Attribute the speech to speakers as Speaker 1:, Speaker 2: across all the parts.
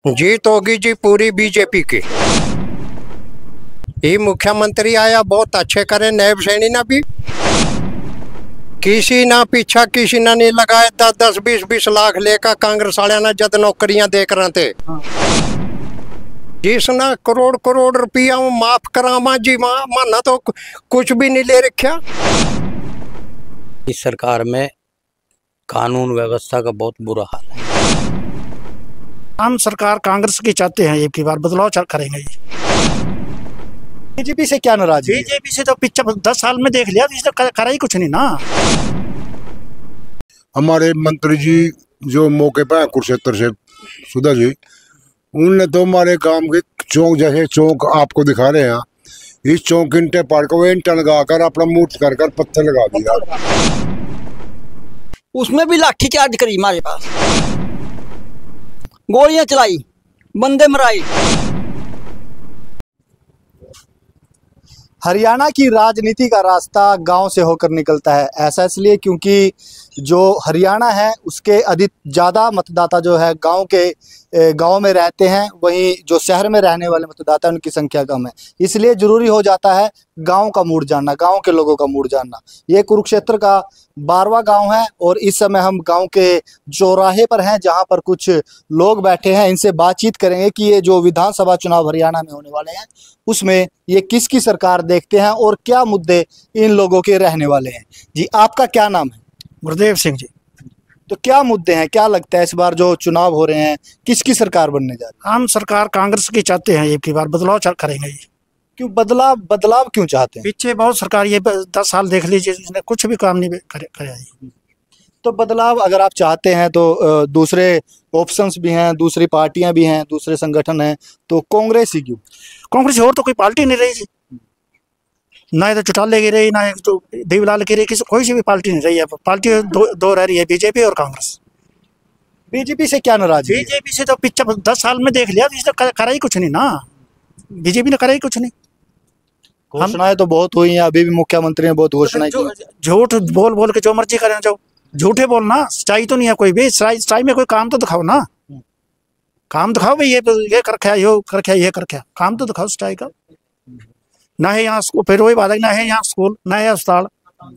Speaker 1: जीत होगी जी पूरी बीजेपी की। ये मुख्यमंत्री आया बहुत अच्छे करे, नैब सैनी ना भी किसी ना पीछा किसी ना नहीं लगाए 10-10 20-20 लाख लेकर कांग्रेस वाले ना जद नौकरियां देख रहे थे। जिसना करोड़ करोड़ रुपया माफ करामा जी माना तो कुछ भी नहीं ले रखा।
Speaker 2: इस सरकार में कानून व्यवस्था का बहुत बुरा हाल है।
Speaker 3: हम सरकार कांग्रेस की चाहते हैं, एक बार बदलाव करेंगे।
Speaker 4: बीजेपी से क्या नाराज है?
Speaker 3: बीजेपी से तो पिछले 10 साल में देख लिया, तो करा ही कुछ नहीं ना।
Speaker 5: हमारे मंत्री जी जो मौके पर कुरुक्षेत्र से सुधा जी, उनने तो हमारे गांव के चौक जैसे चौक आपको दिखा रहे हैं, इस चौक इंटे पार को इंटा लगाकर अपना मूर्त कर पत्थर लगा दिया।
Speaker 6: उसमें भी लाठी चार्ज करी, हमारे पास गोलियां चलाई, बंदे मराई।
Speaker 4: हरियाणा की राजनीति का रास्ता गांव से होकर निकलता है। ऐसा इसलिए क्योंकि जो हरियाणा है उसके अधिक ज़्यादा मतदाता जो है गांव में रहते हैं, वहीं जो शहर में रहने वाले मतदाता हैं उनकी संख्या कम है। इसलिए ज़रूरी हो जाता है गांव का मूड जानना, गांव के लोगों का मूड जानना। ये कुरुक्षेत्र का 12वां गांव है और इस समय हम गांव के चौराहे पर हैं, जहां पर कुछ लोग बैठे हैं। इनसे बातचीत करेंगे कि ये जो विधानसभा चुनाव हरियाणा में होने वाले हैं उसमें ये किसकी सरकार देखते हैं और क्या मुद्दे इन लोगों के रहने वाले हैं। जी, आपका क्या नाम है?
Speaker 3: गुरदेव सिंह जी।
Speaker 4: तो क्या मुद्दे हैं, क्या लगता है इस बार जो चुनाव हो रहे हैं किसकी सरकार बनने जा रही है?
Speaker 3: हम सरकार कांग्रेस की चाहते हैं, एक बार बदलाव करेंगे।
Speaker 4: क्यों बदलाव क्यों चाहते हैं?
Speaker 3: पीछे बहुत सरकार ये 10 साल देख लीजिए, इसने कुछ भी काम नहीं कराया।
Speaker 4: तो बदलाव अगर आप चाहते हैं तो दूसरे ऑप्शंस भी हैं, दूसरी पार्टियां भी हैं, दूसरे संगठन हैं, तो कांग्रेस ही क्यों?
Speaker 3: कांग्रेस और तो कोई पार्टी नहीं रही जी, ना तो चौटाले की रही, ना तो देवीलाल की रही, कोई सी भी पार्टी नहीं रही है। पार्टी दो रह रही है, बीजेपी और कांग्रेस।
Speaker 4: बीजेपी से क्या नाराज है?
Speaker 3: बीजेपी से तो पिछले 10 साल में देख लिया, तो करा ही कुछ नहीं ना। बीजेपी ने करा ही कुछ नहीं।
Speaker 4: घोषणाएं तो बहुत हुई हैं, अभी भी मुख्यमंत्री ने बहुत घोषणाएं की।
Speaker 3: झूठ बोल बोल के जो मर्जी करें, जो झूठे बोलना, सच्चाई तो नहीं है कोई भी। सच्चाई में कोई काम तो दिखाओ ना, काम दिखाओ भाई, ये कर रखा, ये कर रखा, काम तो दिखाओ सच्चाई का। ना है यहाँ स्कूल, फिर वही बात है, ना है यहाँ स्कूल, ना है अस्पताल,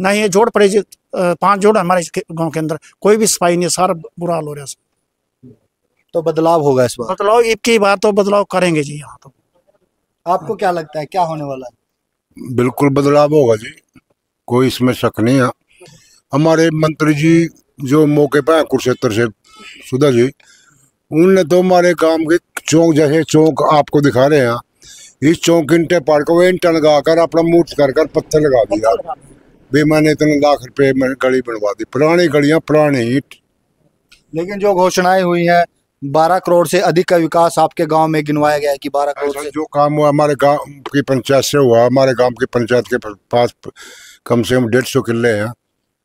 Speaker 3: ना है जोड़ पड़े 5 जोड़ हमारे गांव के अंदर, कोई भी सफाई नहीं, सारा बुरा हाल हो रहा है।
Speaker 4: तो बदलाव होगा इस बार?
Speaker 3: बदलाव एक की बात तो बदलाव करेंगे जी। यहाँ तो
Speaker 4: आपको क्या लगता है क्या होने वाला है?
Speaker 5: बिल्कुल बदलाव होगा जी, कोई इसमें शक नहीं है। हमारे मंत्री जी जो मौके पर कुरुक्षेत्र से सुधा जी, उनने तो हमारे गांव के चौक जैसे चौक आपको दिखा रहे हैं, इस चौक इंटे पार को इंटा लगाकर अपना मूर्त कर पत्थर लगा दिया। बेईमान ने इतने लाख रुपए में गली बनवा दी, पुरानी गलियां पुरानी ईंट।
Speaker 4: लेकिन जो घोषणाएं हुई हैं 12 करोड़ से अधिक का विकास आपके गांव में गिनवाया गया है कि 12 करोड़ से
Speaker 5: जो काम हुआ हमारे गांव की पंचायत से हुआ। हमारे गांव की पंचायत के पास कम से कम 150 किले हैं,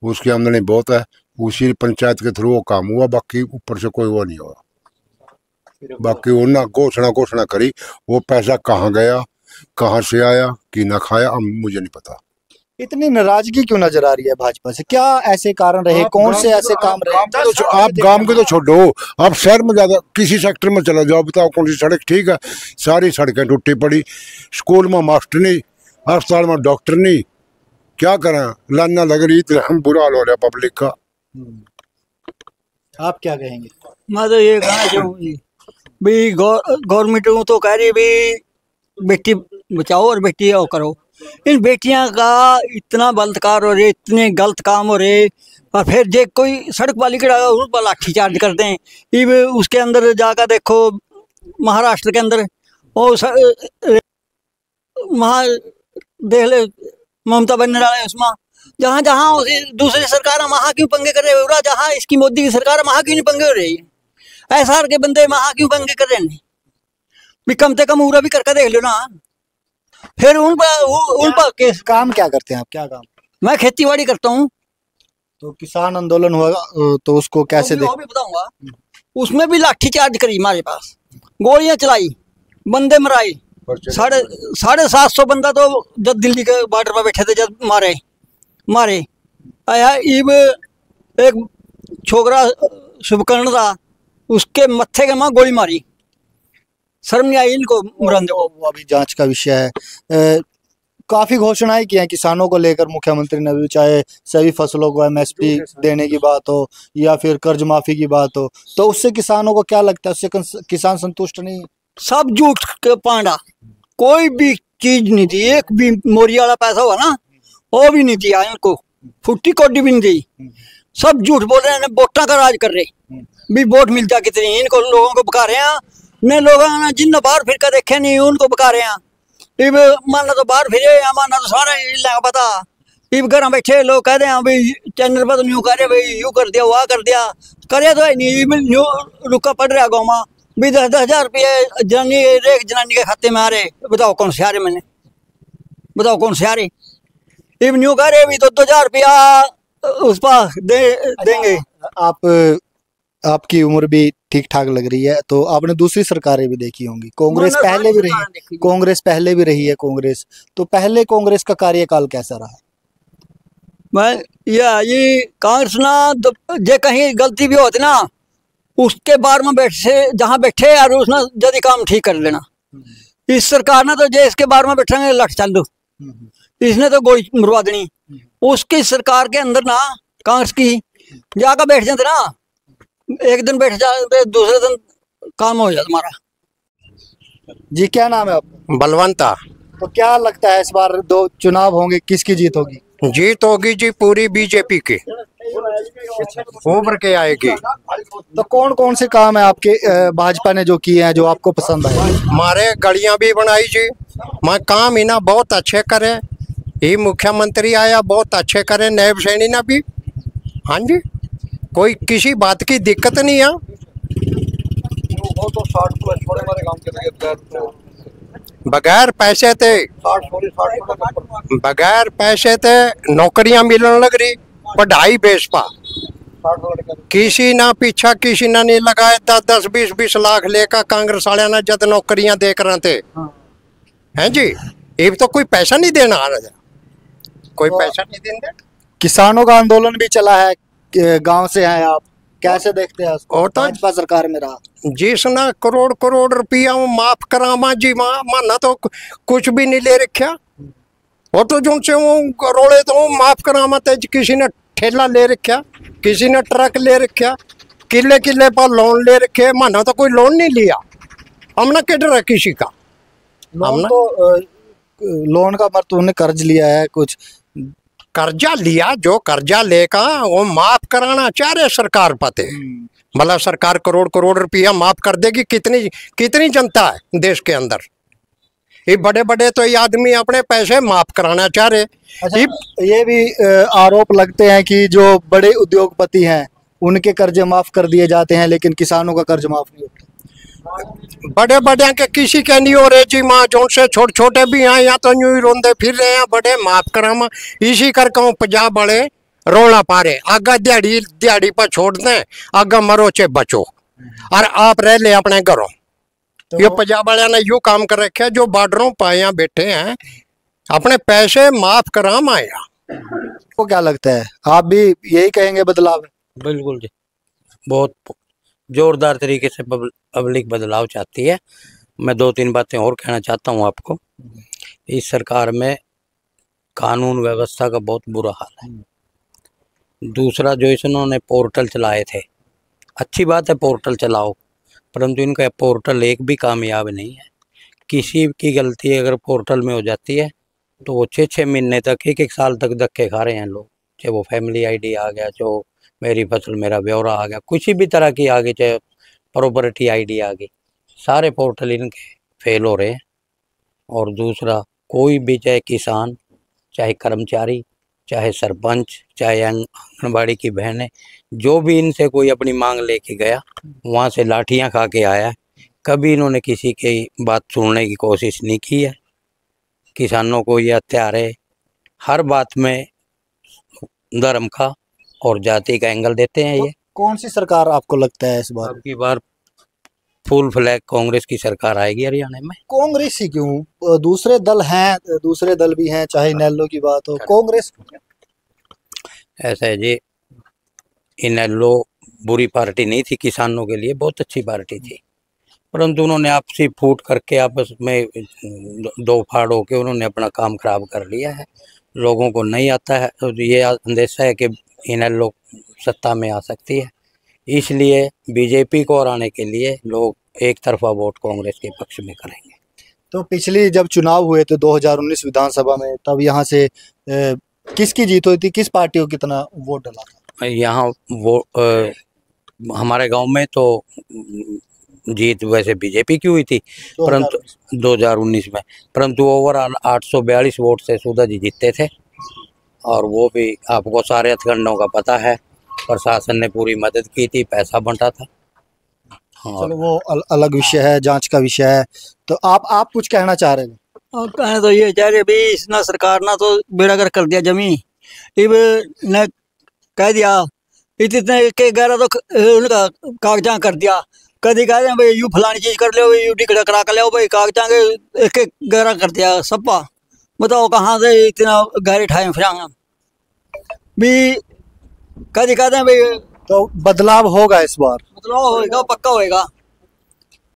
Speaker 5: उसकी आमदनी बहुत है, उसी पंचायत के थ्रू वो काम हुआ, बाकी ऊपर से कोई वो नहीं हुआ। बाकी वो ना घोषणा करी, वो पैसा कहाँ गया, कहाँ से आया, कि ना खाया, मुझे नहीं पता।
Speaker 4: इतनी नाराजगी क्यों नजर आ रही है भाजपा से? क्या ऐसे कारण रहे, कौन से ऐसे काम रहे?
Speaker 5: आप गांव के तो छोड़ो, आप शहर में ज्यादा किसी सेक्टर में चला जाओ, बताओ कौन सी सड़क ठीक है? सारी सड़कें टूटी पड़ी, स्कूल में मास्टर नहीं, अस्पताल में डॉक्टर नहीं, क्या करें, लाना लग रही, हम बुरा हाल हो रहा है पब्लिक का।
Speaker 4: आप क्या कहेंगे?
Speaker 6: मैं तो ये कहना चाहूँगी भी गवर्नमेंट तो कह रही भी बेटी बचाओ और बेटी वो करो। इन बेटियां का इतना बलात्कार हो रहे, इतने गलत काम हो रहे, और फिर जे कोई सड़क वाली कड़ा उस पर लाठी चार्ज करते हैं। इब उसके अंदर जाकर देखो, महाराष्ट्र के अंदर वो वहाँ देख ले, ममता बनने वाले उसमें जहाँ जहाँ दूसरी सरकार वहाँ क्यों पंगे कर रहे हो, जहाँ इसकी मोदी की सरकार वहाँ क्यों नहीं पंगे हो रही है? ऐसा के बंदे वहाँ क्यों पंगे कर रहे हैं? भी कम से कम पूरा भी करके देख लो ना। फिर उन पर केस।
Speaker 4: काम क्या करते हैं आप? क्या काम?
Speaker 6: मैं खेती बाड़ी करता हूँ।
Speaker 4: तो किसान आंदोलन हुआ तो उसको कैसे
Speaker 6: देख? बताऊंगा। उसमें भी लाठी चार्ज करी, हमारे पास गोलियां चलाई, बंदे मराई। 750 बंदा तो जब दिल्ली के बॉर्डर पर बैठे थे, जब मारे आया। इब एक छोकरा शुभकर्ण था, उसके मत्थे के मां गोली मारी, शर्म नहीं आई इनको मुरंदे को।
Speaker 4: वो अभी जांच का विषय है। काफी घोषणाएं की हैं किसानों को लेकर मुख्यमंत्री ने भी, चाहे सभी फसलों को एमएसपी देने की बात हो या फिर कर्ज माफी की बात हो, तो उससे किसानों को क्या लगता है, उससे किसान संतुष्ट नहीं है?
Speaker 6: सब झूठ के पांडा, कोई भी चीज नहीं दी, एक भी मोरी वाला पैसा हुआ ना वो भी नहीं दिया इनको, फुट्टी कोडी भी नहीं दी। सब झूठ बोल रहे हैं, वोटा का राज कर रहे भी, वोट मिलता कितनी, इनको लोगों को बका रहे हैं। ने लोग जिन बाहर फिर कर देखे नहीं उनको बका रहे हैं। इब माना तो बाहर फिरे, माना तो सारा इला पता। इब घर बैठे लोग कह रहे हैं भाई चैनल पर तो न्यू करे भाई, यू कर दिया वह कर दिया, करे तो है नहीं। न्यू रुका पड़ रहा गाँव में भी 10-10 हजार रुपये जनानी, एक जनानी के खाते में आ रहे। बताओ कौन से आ रहे, मैंने बताओ कौन से आ रहे। इब न्यू कह रहे भी तो 2,000 रुपया उस पर देंगे।
Speaker 4: आपकी उम्र भी ठीक ठाक लग रही है, तो आपने दूसरी सरकारें भी देखी होंगी, कांग्रेस पहले भी रही है, कांग्रेस पहले भी रही है कांग्रेस, तो पहले कांग्रेस का कार्यकाल कैसा रहा?
Speaker 6: मैं ये कांग्रेस ना जे कहीं गलती भी होती ना, उसके बारे में बैठ से जहाँ बैठे यार उसने जल्दी काम ठीक कर लेना। इस सरकार ने तो जे इसके बारे में बैठेंगे लट चालू, इसने तो गोली मरवा देनी। उसकी सरकार के अंदर ना कांग्रेस की जाकर बैठ जाते ना, एक दिन बैठ जाते दूसरे दिन काम हो जाता हमारा।
Speaker 4: जी क्या नाम है आपका?
Speaker 1: बलवंता।
Speaker 4: तो क्या लगता है इस बार 2 चुनाव होंगे, किसकी जीत होगी?
Speaker 1: जीत होगी जी पूरी बीजेपी की, उभर के आएगी।
Speaker 4: तो कौन कौन से काम है आपके भाजपा ने जो किए हैं जो आपको पसंद आए?
Speaker 1: हमारे गलियां भी बनाई जी, मैं काम इना बहुत अच्छे करे। ये मुख्यमंत्री आया बहुत अच्छे करे, नायब सैनी ना भी। हाँ जी, कोई किसी बात की दिक्कत नहीं है। बगैर पैसे थे, बगैर पैसे थे नौकरियां मिलने लग रही, पढ़ाई बेस पा किसी ना पीछा किसी ना नहीं लगाए। 10-10, 20-20 लाख लेकर कांग्रेस वाले ना जब नौकरियां देख रहे थे हैं जी। ये तो कोई पैसा नहीं देना आ रहा, कोई पैसा नहीं देंगे।
Speaker 4: किसानों का आंदोलन भी चला है, गांव से हैं आप, कैसे देखते हैं उसको?
Speaker 1: और तो
Speaker 4: भाजपा सरकार में रहा
Speaker 1: जिसना करोड़ करोड़ रुपया माफ करामा जी, माना तो कुछ भी नहीं ले रखा। और तो जो से वो करोड़े तो माफ करामा थे, किसी ने ठेला ले रखा, किसी ने ट्रक ले रखा, किले किले पर लोन ले रखे। माना तो कोई लोन नहीं लिया, हमने किधर है किसी का
Speaker 4: लोन? तो लोन का मतलब उन्होंने कर्ज लिया है, कुछ
Speaker 1: कर्जा लिया, जो कर्जा लेकर वो माफ कराना चाह रहे सरकार पते। मतलब सरकार करोड़ करोड़ रुपया माफ कर देगी, कितनी कितनी जनता है देश के अंदर। ये बड़े बड़े तो ये आदमी अपने पैसे माफ कराना चाह रहे।
Speaker 4: अच्छा, ये भी आरोप लगते हैं कि जो बड़े उद्योगपति हैं उनके कर्जे माफ कर दिए जाते हैं, लेकिन किसानों का कर्ज माफ नहीं होता।
Speaker 1: बड़े बड़े के किसी के नहीं हो रहे जी, माँ जो से छोटे छोटे भी हैं या तो यूं ही रोंदे फिर रहे हैं, बड़े माफ करामा इसी करके 50 बड़े रोना पा रहे। आगा दिहाड़ी दिहाड़ी पर छोड़ दें, आगा मरो चे बचो और आप रह ले अपने घरों। तो ये 50 वाले ने यू काम कर रखे, जो बॉर्डरों पर यहाँ बैठे हैं अपने पैसे माफ कराम आया।
Speaker 4: को क्या लगता है, आप भी यही कहेंगे बदलाव है?
Speaker 2: बिल्कुल जी, बहुत जोरदार तरीके से पब्लिक बदलाव चाहती है। मैं 2-3 बातें और कहना चाहता हूँ आपको। इस सरकार में कानून व्यवस्था का बहुत बुरा हाल है। दूसरा, जो इन्होंने पोर्टल चलाए थे, अच्छी बात है पोर्टल चलाओ, परंतु इनका पोर्टल एक भी कामयाब नहीं है। किसी की गलती अगर पोर्टल में हो जाती है तो वो 6-6 महीने तक, 1-1 साल तक धक्के खा रहे हैं लोग। चाहे वो फैमिली आईडी आ गया, जो मेरी फसल मेरा ब्यौरा आ गया, किसी भी तरह की आ गई, चाहे प्रॉपर्टी आईडी आ गई, सारे पोर्टल इनके फेल हो रहे हैं। और दूसरा, कोई भी चाहे किसान, चाहे कर्मचारी, चाहे सरपंच, चाहे आंगनबाड़ी की बहनें, जो भी इनसे कोई अपनी मांग लेके गया वहाँ से लाठियाँ खा के आया। कभी इन्होंने किसी की बात सुनने की कोशिश नहीं की है। किसानों को ये हत्यारे हर बात में धर्म का और जाति का एंगल देते हैं। ये
Speaker 4: कौन सी सरकार आपको लगता है इस बार?
Speaker 2: अब की बार फुल फ्लैग कांग्रेस की सरकार आएगी हरियाणा में।
Speaker 4: कांग्रेस ही क्यों? दूसरे दल हैं, दूसरे दल भी हैं, चाहे इनेलो की बात हो, कांग्रेस
Speaker 2: ऐसा है जी, इनेलो बुरी पार्टी नहीं थी, किसानों के लिए बहुत अच्छी पार्टी थी, परंतु उन्होंने आपसी फूट करके आपस में दो फाड़ होके उन्होंने अपना काम खराब कर लिया है। लोगों को नहीं आता है, तो ये अंदेशा है कि इन्हें लोग सत्ता में आ सकती है, इसलिए बीजेपी को हराने के लिए लोग एक तरफा वोट कांग्रेस के पक्ष में करेंगे।
Speaker 4: तो पिछली जब चुनाव हुए थे 2019 विधानसभा में, तब यहाँ से किसकी जीत हुई थी, किस पार्टी को कितना वोट डाला था?
Speaker 2: यहाँ वो हमारे गांव में तो जीत वैसे बीजेपी की हुई थी, परंतु 2019 में, परंतु ओवरऑल 842 वोट से सुधा जी जीतते थे। और वो भी आपको सारे हथकंडों का पता है, प्रशासन ने पूरी मदद की थी, पैसा बंटा था।
Speaker 4: चलो वो अलग विषय है, जांच का विषय है। तो आप कुछ कहना चाह रहे थे?
Speaker 6: और कहना तो ये चाह रहे भी इसना सरकार ना तो बेड़ागर कर दिया जमी, इब ने कह दिया इतने के 11 तो उनका कागजा कर दिया। कभी कह रहे हैं भाई यू फलानी चीज कर लो, यू टिकट करा कर लो, भाई कागजा के एक 11 कर दिया सप्पा। बताओ कहाँ से इतना गहरे ठाए फिर भी। कभी कहते हैं भाई
Speaker 4: तो बदलाव होगा इस बार?
Speaker 6: बदलाव होएगा, पक्का होएगा।